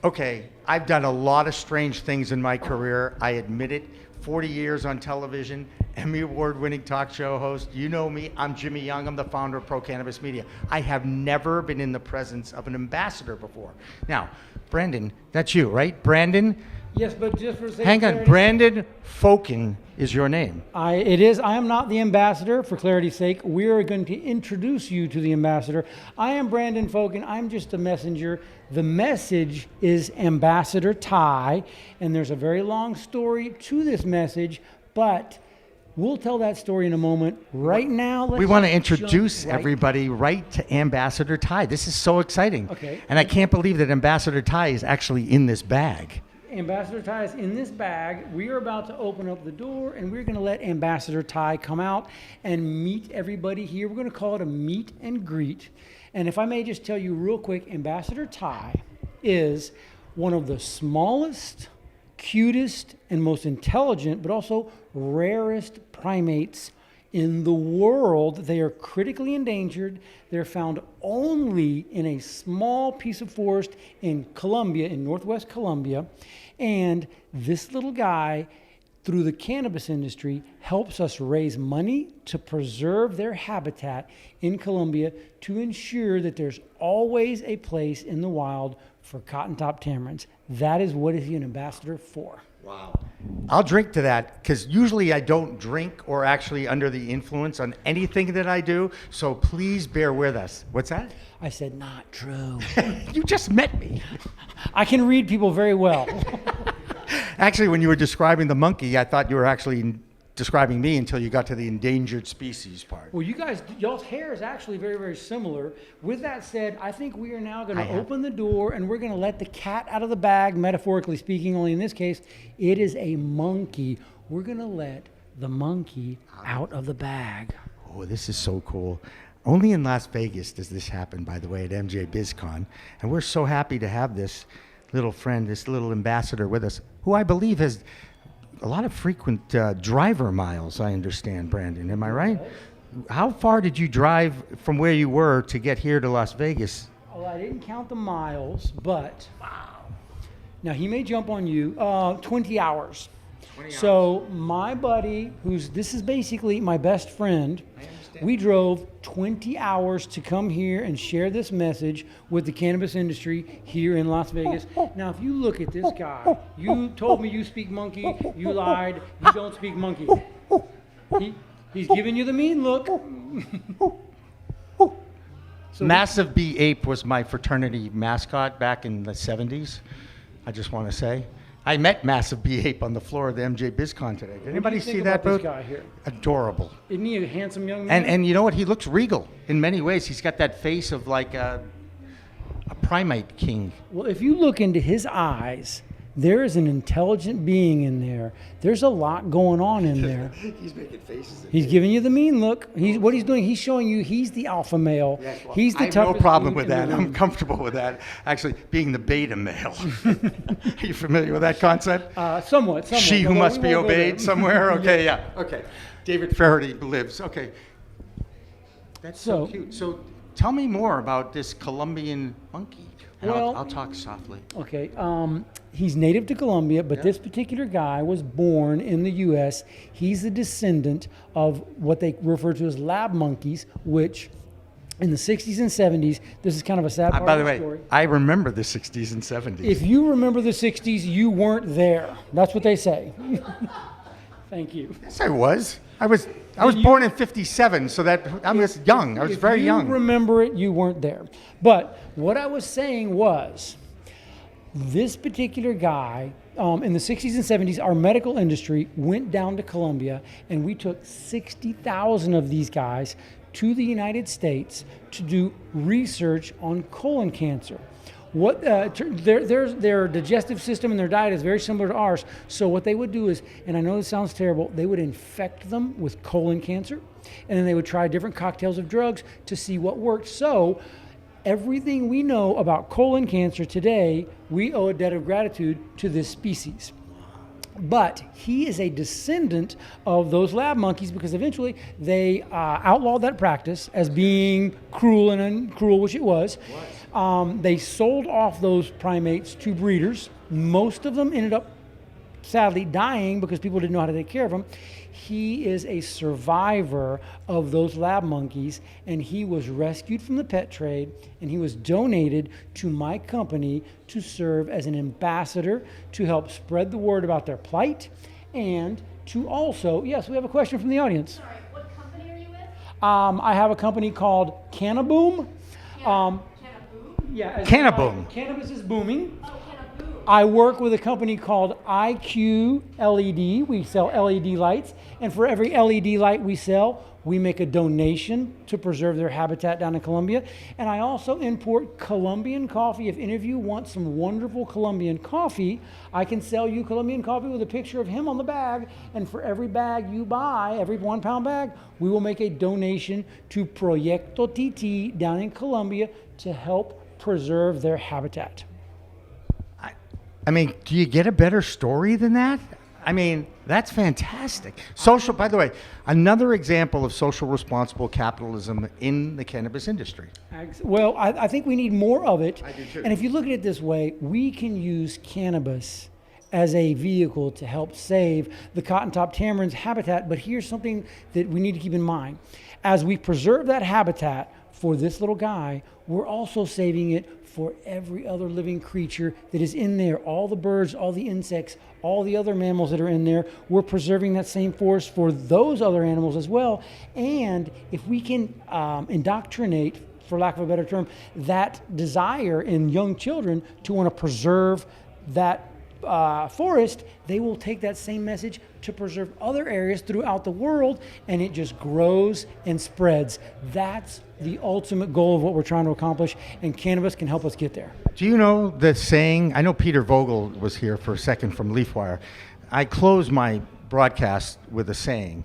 Okay, I've done a lot of strange things in my career. I admit it. 40 years on television, Emmy Award-winning talk show host. You know me. I'm Jimmy Young. I'm the founder of Pro Cannabis Media. I have never been in the presence of an ambassador before. Now, Brandon, that's you, right? Brandon? Yes, but just for hang on, Brandon Fokken is your name. It is. I am not the ambassador, for clarity's sake. We are going to introduce you to the ambassador. I am Brandon Fokken. I'm just a messenger. The message is Ambassador Ty, and there's a very long story to this message, but we'll tell that story in a moment. Right now, we want to introduce everybody right to Ambassador Ty. This is so exciting. Okay. And I can't believe that Ambassador Ty is actually in this bag. Ambassador Ty is in this bag. We are about to open up the door, and we're going to let Ambassador Ty come out and meet everybody here. We're going to call it a meet and greet. And if I may just tell you real quick, Ambassador Ty is one of the smallest, cutest, and most intelligent, but also rarest primates in the world. They are critically endangered. They're found only in a small piece of forest in Colombia, in northwest Colombia. And this little guy, through the cannabis industry, helps us raise money to preserve their habitat in Colombia to ensure that there's always a place in the wild for cotton top tamarins. That is what is he an ambassador for. Wow. I'll drink to that because usually I don't drink or actually under the influence on anything that I do. So please bear with us. What's that? I said, not true. You just met me. I can read people very well. Actually, when you were describing the monkey, I thought you were actually describing me until you got to the endangered species part. Well, you guys, y'all's hair is actually very, very similar. With that said, I think we are now going to open the door and we're going to let the cat out of the bag, metaphorically speaking, only in this case, it is a monkey. We're going to let the monkey out of the bag. Oh, this is so cool. Only in Las Vegas does this happen, by the way, at MJ BizCon. And we're so happy to have this little friend, this little ambassador with us, who I believe has a lot of frequent driver miles, I understand, Brandon. Am I right? How far did you drive from where you were to get here to Las Vegas? Well, I didn't count the miles, but wow. Now he may jump on you. 20 hours. 20 hours. So my buddy, this is basically my best friend, we drove 20 hours to come here and share this message with the cannabis industry here in Las Vegas. Now, if you look at this guy, you told me you speak monkey, you lied, you don't speak monkey. He's giving you the mean look. So Massive B Ape was my fraternity mascot back in the 70s, I just want to say. I met Massive B Ape on the floor of the MJ BizCon today. Did anybody see that, bro? This guy here? Adorable. Isn't he a handsome young man? And you know what? He looks regal in many ways. He's got that face of like a primate king. Well, if you look into his eyes, there is an intelligent being in there. There's a lot going on in there. He's making faces. He's giving you the mean look. What he's doing, he's showing you he's the alpha male. Yes, well, he's the toughest. I have no problem with that. I'm comfortable with that. Actually, being the beta male. Are you familiar with that concept? Somewhat. She who must be obeyed somewhere? Okay, yeah. Okay. David Faraday lives. Okay. That's so cute. So tell me more about this Colombian monkey. And well, I'll talk softly. Okay. He's native to Colombia, but this particular guy was born in the U.S. He's the descendant of what they refer to as lab monkeys, which in the 60s and 70s, this is kind of a sad part by of the the way, story. I remember the 60s and 70s. If you remember the 60s, you weren't there. That's what they say. Thank you. Yes, I was. I was born in 57, so that I'm just young. I was very young. If you remember it, you weren't there. But what I was saying was, this particular guy, in the 60s and 70s, our medical industry went down to Colombia, and we took 60,000 of these guys to the United States to do research on colon cancer. What their digestive system and their diet is very similar to ours. So what they would do is, and I know this sounds terrible, they would infect them with colon cancer, and then they would try different cocktails of drugs to see what worked. So everything we know about colon cancer today, we owe a debt of gratitude to this species. But he is a descendant of those lab monkeys because eventually they outlawed that practice as being cruel and uncruel, which it was. They sold off those primates to breeders. Most of them ended up sadly dying because people didn't know how to take care of them. He is a survivor of those lab monkeys, and he was rescued from the pet trade, and he was donated to my company to serve as an ambassador to help spread the word about their plight, and to also, yes, we have a question from the audience. Sorry, what company are you with? I have a company called Cannaboom. Cannaboom? Yeah, as Cannaboom. Cannabis is booming. Oh, Cannaboom. I work with a company called IQ LED. We sell LED lights, and for every LED light we sell, we make a donation to preserve their habitat down in Colombia. And I also import Colombian coffee. If any of you want some wonderful Colombian coffee, I can sell you Colombian coffee with a picture of him on the bag. And for every bag you buy, every 1 pound bag, we will make a donation to Proyecto TT down in Colombia to help preserve their habitat. I mean, do you get a better story than that? I mean, that's fantastic. Social, by the way, another example of social responsible capitalism in the cannabis industry. Well, I think we need more of it. I do too. And if you look at it this way, we can use cannabis as a vehicle to help save the cotton top tamarin's habitat. But here's something that we need to keep in mind. As we preserve that habitat for this little guy, we're also saving it for every other living creature that is in there, all the birds, all the insects, all the other mammals that are in there. We're preserving that same forest for those other animals as well. And if we can indoctrinate, for lack of a better term, that desire in young children to want to preserve that forest, they will take that same message to preserve other areas throughout the world, and it just grows and spreads. That's the ultimate goal of what we're trying to accomplish, and cannabis can help us get there. Do you know the saying? I know Peter Vogel was here for a second from Leafwire. I close my broadcast with a saying,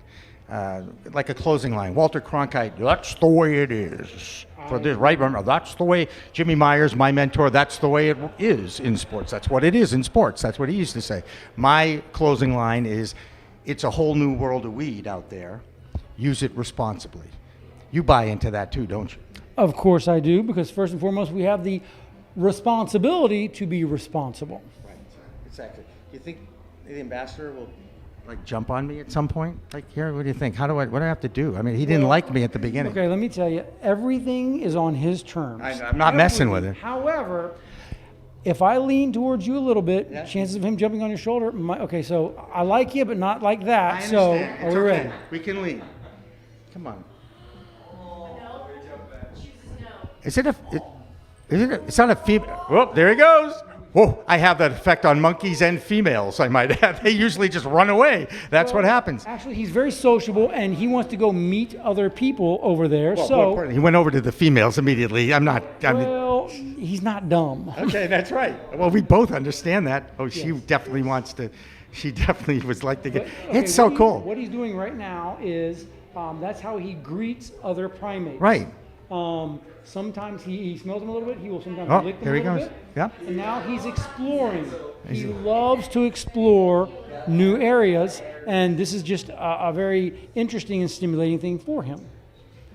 like a closing line. Walter Cronkite, that's the way it is. For this, right? Remember, that's the way. Jimmy Myers, my mentor, that's the way it is in sports. That's what it is in sports. That's what he used to say. My closing line is, it's a whole new world of weed out there. Use it responsibly. You buy into that too, don't you? Of course I do, because first and foremost, we have the responsibility to be responsible. Right. Exactly. Do you think the ambassador will jump on me at some point? Here, what do you think? What do I have to do? I mean, he didn't like me at the beginning. Okay, let me tell you, everything is on his terms. I'm not messing with it. However, if I lean towards you a little bit, chances of him jumping on your shoulder, okay, so I like you, but not like that. I So, understand. are It's we okay. ready? We can lean. Come on. No. Chooses no. Is it a? It's not a female. Oh, there he goes. Whoa! I have that effect on monkeys and females. I might add. They usually just run away. That's what happens. Actually, he's very sociable, and he wants to go meet other people over there. Well, more so, importantly, he went over to the females immediately. well, he's not dumb. Okay, that's right. Well, we both understand that. Oh, she definitely wants to. She definitely was like to get. Okay, It's so cool. What he's doing right now is that's how he greets other primates. Right. Sometimes he smells them a little bit. He will sometimes Oh, lick them here a he little goes. bit. Yep. And now he's exploring. He loves to explore new areas, and this is just a very interesting and stimulating thing for him.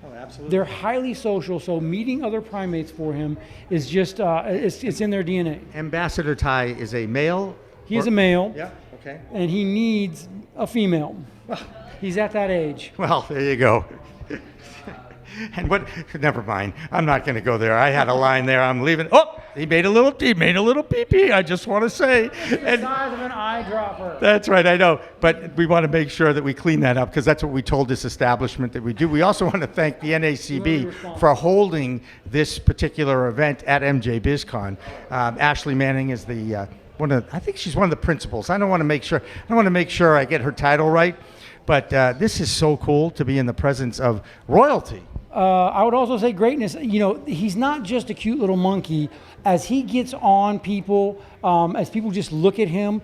Oh, absolutely. They're highly social, so meeting other primates for him is just it's in their DNA. Ambassador Ty is a male. He is a male, Yeah. Okay. and he needs a female. He's at that age. Well, there you go. And what? Never mind. I'm not going to go there. I had a line there. I'm leaving. Oh, he made a little pee-pee. I just want to say. The size of an eyedropper. That's right. I know. But we want to make sure that we clean that up because that's what we told this establishment that we do. We also want to thank the NACB for holding this particular event at MJ BizCon. Ashley Manning is the I think she's one of the principals. I want to make sure I get her title right. But this is so cool to be in the presence of royalty. I would also say greatness. You know, he's not just a cute little monkey. As he gets on people, as people just look at him,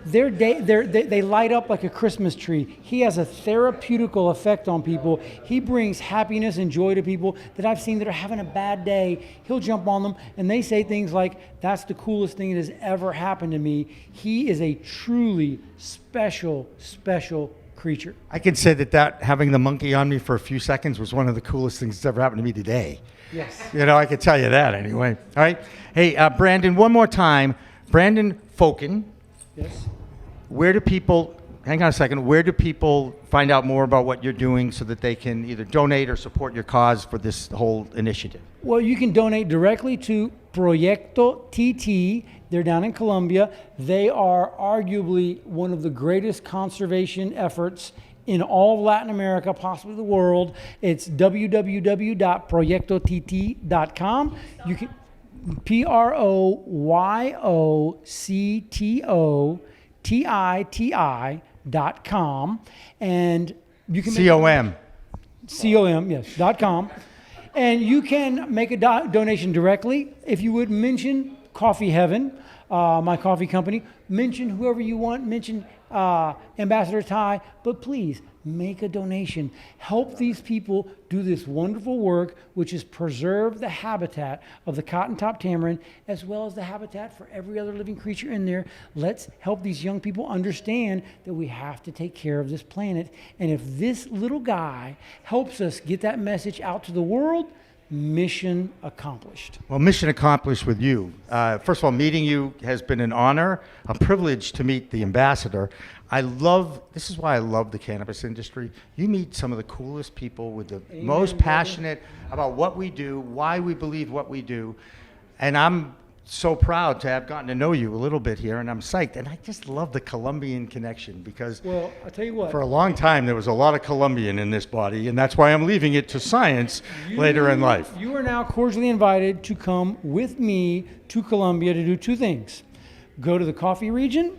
they light up like a Christmas tree. He has a therapeutical effect on people. He brings happiness and joy to people that I've seen that are having a bad day. He'll jump on them, and they say things like, "That's the coolest thing that has ever happened to me." He is a truly special creature. I can say that having the monkey on me for a few seconds was one of the coolest things that's ever happened to me today. Yes. You know, I can tell you that anyway. All right. Hey, Brandon, one more time. Brandon Fokken, Yes. where do people, hang on a second, where do people find out more about what you're doing so that they can either donate or support your cause for this whole initiative? Well, you can donate directly to Proyecto TT. They're down in Colombia. They are arguably one of the greatest conservation efforts in all of Latin America, possibly the world. It's www.proyectott.com. You can PROYECTOTITI.com, and you can make COM. COM, yes, .com. And you can make a donation directly. If you would mention Coffee Heaven, my coffee company, mention whoever you want, mention Ambassador Ty, but please make a donation. Help these people do this wonderful work, which is preserve the habitat of the cotton-top tamarin, as well as the habitat for every other living creature in there. Let's help these young people understand that we have to take care of this planet. And if this little guy helps us get that message out to the world, mission accomplished. Well, mission accomplished with you. First of all, meeting you has been an honor, a privilege to meet the ambassador. This is why I love the cannabis industry. You meet some of the coolest people with the most passionate about what we do, why we believe what we do. And I'm so proud to have gotten to know you a little bit here, and I'm psyched. And I just love the Colombian connection because, Well, I'll tell you what. for a long time, there was a lot of Colombian in this body, and that's why I'm leaving it to science later in life. You are now cordially invited to come with me to Colombia to do two things. Go to the coffee region,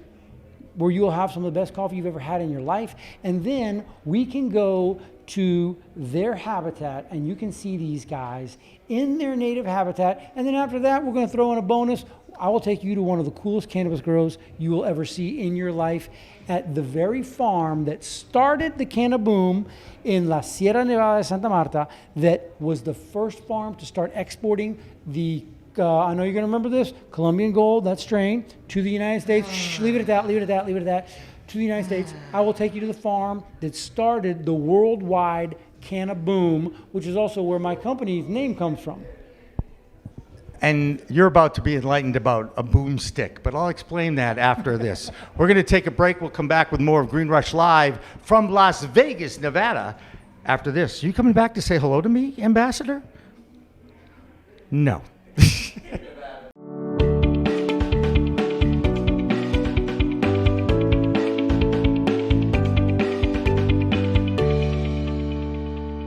where you will have some of the best coffee you've ever had in your life, and then we can go to their habitat and you can see these guys in their native habitat. And then after that, we're going to throw in a bonus. I will take you to one of the coolest cannabis grows you will ever see in your life at the very farm that started the Cannaboom in La Sierra Nevada de Santa Marta, that was the first farm to start exporting the I know you're going to remember this, Colombian Gold, that strain, to the United States. Shh, leave it at that, leave it at that, leave it at that. To the United States. I will take you to the farm that started the worldwide Cannaboom, which is also where my company's name comes from. And you're about to be enlightened about a boomstick, but I'll explain that after this. We're going to take a break. We'll come back with more of Green Rush Live from Las Vegas, Nevada after this. You coming back to say hello to me, Ambassador? No.